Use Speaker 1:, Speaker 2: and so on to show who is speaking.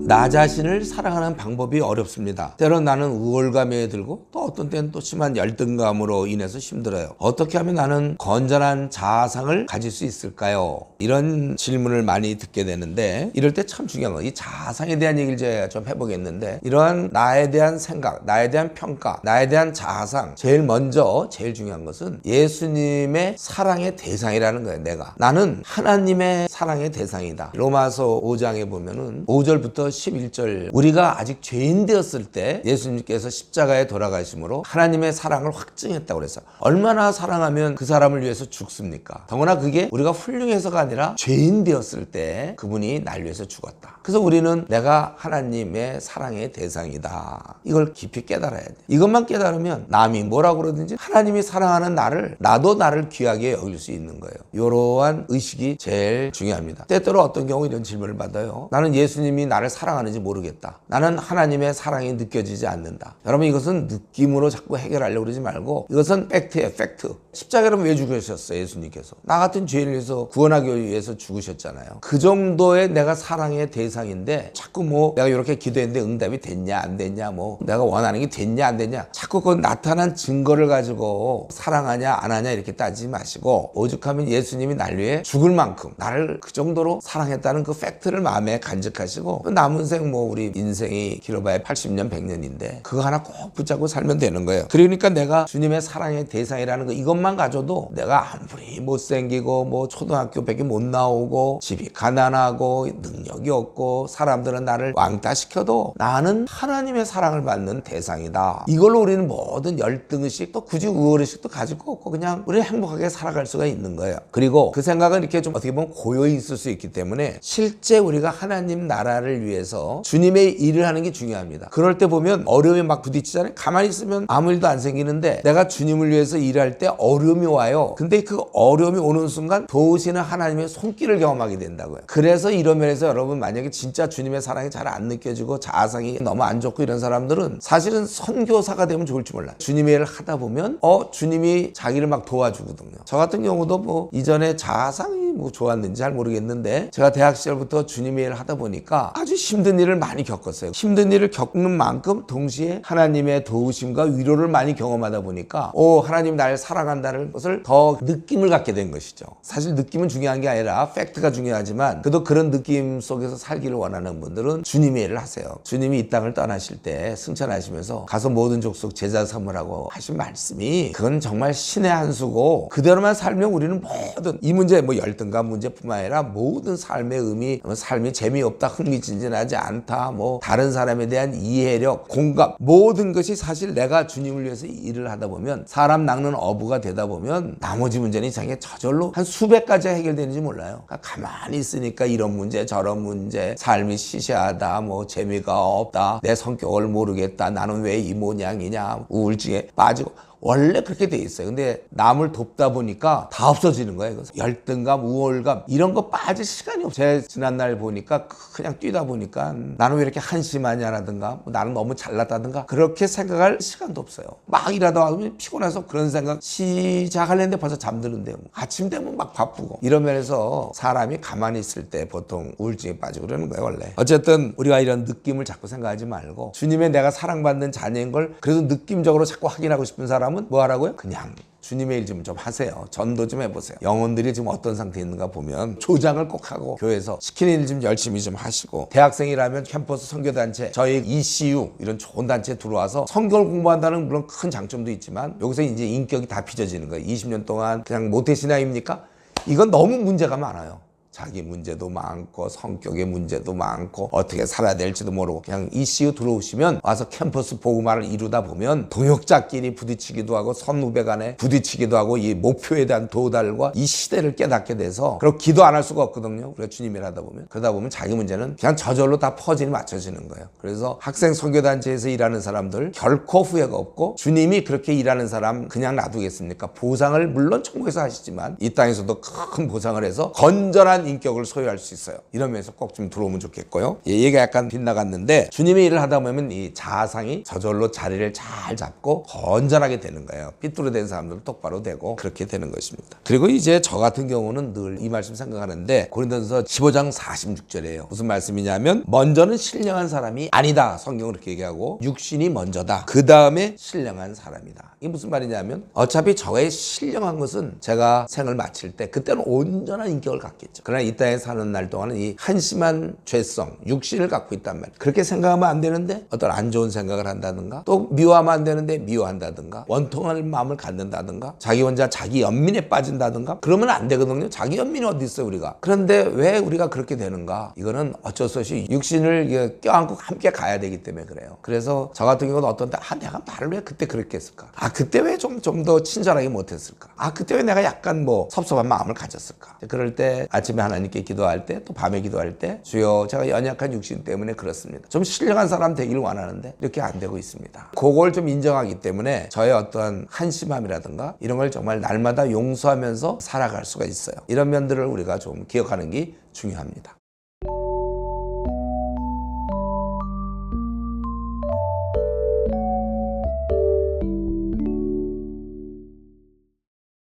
Speaker 1: 나 자신을 사랑하는 방법이 어렵습니다. 때론 나는 우월감에 들고 또 어떤 때는 또 심한 열등감으로 인해서 힘들어요. 어떻게 하면 나는 건전한 자아상을 가질 수 있을까요? 이런 질문을 많이 듣게 되는데, 이럴 때 참 중요한 건 이 자아상에 대한 얘기를 제가 좀 해보겠는데, 이러한 나에 대한 생각, 나에 대한 평가, 나에 대한 자아상, 제일 중요한 것은 예수님의 사랑의 대상이라는 거예요. 나는 하나님의 사랑의 대상이다. 로마서 5장에 보면은 5절부터 11절, 우리가 아직 죄인 되었을 때 예수님께서 십자가에 돌아가심으로 하나님의 사랑을 확증했다고 그랬어요. 얼마나 사랑하면 그 사람을 위해서 죽습니까? 더구나 그게 우리가 훌륭해서가 아니라 죄인 되었을 때 그분이 날 위해서 죽었다. 그래서 우리는 내가 하나님의 사랑의 대상이다. 이걸 깊이 깨달아야 돼. 이것만 깨달으면 남이 뭐라고 그러든지 하나님이 사랑하는 나도 나를 귀하게 여길 수 있는 거예요. 이러한 의식이 제일 중요합니다. 때때로 어떤 경우 이런 질문을 받아요. 나는 예수님이 나를 사랑하는지 모르겠다. 나는 하나님의 사랑이 느껴지지 않는다. 여러분, 이것은 느낌으로 자꾸 해결하려고 그러지 말고 이것은 팩트예요. 팩트. 십자가로 왜 죽으셨어요? 예수님께서 나 같은 죄인을 위해서 구원하기 위해서 죽으셨잖아요. 그 정도의 내가 사랑의 대상인데 자꾸 내가 이렇게 기도했는데 응답이 됐냐 안 됐냐, 내가 원하는 게 됐냐 안 됐냐, 자꾸 그 나타난 증거를 가지고 사랑하냐 안 하냐 이렇게 따지지 마시고, 오죽하면 예수님이 날 위해 죽을 만큼 나를 그 정도로 사랑했다는 그 팩트를 마음에 간직하시고, 남은 생 우리 인생이 길어봐야 80년 100년인데 그거 하나 꼭 붙잡고 살면 되는 거예요. 그러니까 내가 주님의 사랑의 대상이라는 거, 이것만 가져도 내가 아무리 못생기고 초등학교밖에 못 나오고 집이 가난하고 능력이 없고 사람들은 나를 왕따 시켜도 나는 하나님의 사랑을 받는 대상이다. 이걸로 우리는 모든 열등의식, 또 굳이 우월의식도 가질 거 없고 그냥 우리 행복하게 살아갈 수가 있는 거예요. 그리고 그 생각은 이렇게 좀 어떻게 보면 고요히 있을 수 있기 때문에 실제 우리가 하나님 나라를 위해서 주님의 일을 하는 게 중요합니다. 그럴 때 보면 어려움에 막 부딪히잖아요. 가만히 있으면 아무 일도 안 생기는데 내가 주님을 위해서 일할 때 어려움이 와요. 근데 그 어려움이 오는 순간 도우시는 하나님의 손길을 경험하게 된다고요. 그래서 이런 면에서 여러분, 만약에 진짜 주님의 사랑이 잘 안 느껴지고 자아상이 너무 안 좋고 이런 사람들은 사실은 선교사가 되면 좋을지 몰라요. 주님의 일을 하다 보면 주님이 자기를 막 도와주거든요. 저 같은 경우도 이전에 자아상이 좋았는지 잘 모르겠는데, 제가 대학 시절부터 주님의 일을 하다 보니까 아주 힘든 일을 많이 겪었어요. 힘든 일을 겪는 만큼 동시에 하나님의 도우심과 위로를 많이 경험하다 보니까 하나님 날 사랑한다는 것을 더 느낌을 갖게 된 것이죠. 사실 느낌은 중요한 게 아니라 팩트가 중요하지만, 그래도 그런 느낌 속에서 살기를 원하는 분들은 주님의 일을 하세요. 주님이 이 땅을 떠나실 때 승천하시면서 가서 모든 족속 제자 삼으라고 하신 말씀이, 그건 정말 신의 한 수고, 그대로만 살면 우리는 모든 이 문제, 열등감 문제뿐만 아니라 모든 삶의 의미, 삶이 재미없다, 흥미진진하지 않다, 다른 사람에 대한 이해력, 공감, 모든 것이 사실 내가 주님을 위해서 일을 하다 보면, 사람 낚는 어부가 되다 보면 나머지 문제는 이상하게 저절로 한 수백 가지 해결되는지 몰라요. 그러니까 가만히 있으니까 이런 문제 저런 문제, 삶이 시시하다, 재미가 없다, 내 성격을 모르겠다, 나는 왜 이 모양이냐, 우울증에 빠지고, 원래 그렇게 돼 있어요. 근데 남을 돕다 보니까 다 없어지는 거예요. 열등감, 우월감 이런 거 빠질 시간이 없어요. 제가 지난날 보니까 그냥 뛰다 보니까 나는 왜 이렇게 한심하냐라든가, 나는 너무 잘났다든가 그렇게 생각할 시간도 없어요. 막 일하다 보면 피곤해서 그런 생각 시작하려는데 벌써 잠드는데요. 아침 되면 막 바쁘고, 이런 면에서 사람이 가만히 있을 때 보통 우울증에 빠지고 그러는 거예요, 원래. 어쨌든 우리가 이런 느낌을 자꾸 생각하지 말고, 주님의 내가 사랑받는 자녀인 걸 그래도 느낌적으로 자꾸 확인하고 싶은 사람은 뭐 하라고요? 그냥 주님의 일 좀 하세요. 전도 좀 해보세요. 영혼들이 지금 어떤 상태에 있는가 보면 조장을 꼭 하고, 교회에서 시키는 일 좀 열심히 좀 하시고, 대학생이라면 캠퍼스 선교단체, 저희 ECU 이런 좋은 단체에 들어와서 선교를 공부한다는 물론 큰 장점도 있지만, 여기서 이제 인격이 다 빚어지는 거예요. 20년 동안 그냥 모태신앙입니까? 이건 너무 문제가 많아요. 자기 문제도 많고 성격의 문제도 많고 어떻게 살아야 될지도 모르고, 그냥 ECU 들어오시면 와서 캠퍼스 복음화를 이루다 보면 동역자끼리 부딪히기도 하고 선후배 간에 부딪히기도 하고, 이 목표에 대한 도달과 이 시대를 깨닫게 돼서, 그리고 기도 안 할 수가 없거든요. 우리가 주님을 하다 보면. 그러다 보면 자기 문제는 그냥 저절로 다 퍼즐이 맞춰지는 거예요. 그래서 학생 선교단체에서 일하는 사람들 결코 후회가 없고, 주님이 그렇게 일하는 사람 그냥 놔두겠습니까? 보상을 물론 천국에서 하시지만 이 땅에서도 큰 보상을 해서 건전한 인격을 소유할 수 있어요. 이런 면에서 꼭 좀 들어오면 좋겠고요. 얘기가 약간 빗나갔는데 주님의 일을 하다 보면 이 자아상이 저절로 자리를 잘 잡고 건전하게 되는 거예요. 삐뚤어된 사람들은 똑바로 되고 그렇게 되는 것입니다. 그리고 이제 저 같은 경우는 늘 이 말씀 생각하는데 고린도전서 15장 46절이에요. 무슨 말씀이냐면 먼저는 신령한 사람이 아니다. 성경은 그렇게 얘기하고 육신이 먼저다. 그 다음에 신령한 사람이다. 이게 무슨 말이냐면 어차피 저의 신령한 것은 제가 생을 마칠 때 그때는 온전한 인격을 갖겠죠. 그러나 이 땅에 사는 날 동안은 이 한심한 죄성, 육신을 갖고 있단 말이에요. 그렇게 생각하면 안 되는데 어떤 안 좋은 생각을 한다든가 또 미워하면 안 되는데 미워한다든가 원통할 마음을 갖는다든가 자기 혼자 자기 연민에 빠진다든가 그러면 안 되거든요. 자기 연민이 어디 있어요 우리가. 그런데 왜 우리가 그렇게 되는가? 이거는 어쩔 수 없이 육신을 껴안고 함께 가야 되기 때문에 그래요. 그래서 저 같은 경우는 어떤 때 내가 말을 왜 그때 그렇게 했을까? 그때 왜 좀 더 친절하게 못했을까? 그때 왜 내가 약간 섭섭한 마음을 가졌을까? 그럴 때 아침에 하나님께 기도할 때 또 밤에 기도할 때 주여 제가 연약한 육신 때문에 그렇습니다. 좀 신령한 사람 되기를 원하는데 이렇게 안 되고 있습니다. 그걸 좀 인정하기 때문에 저의 어떤 한심함이라든가 이런 걸 정말 날마다 용서하면서 살아갈 수가 있어요. 이런 면들을 우리가 좀 기억하는 게 중요합니다.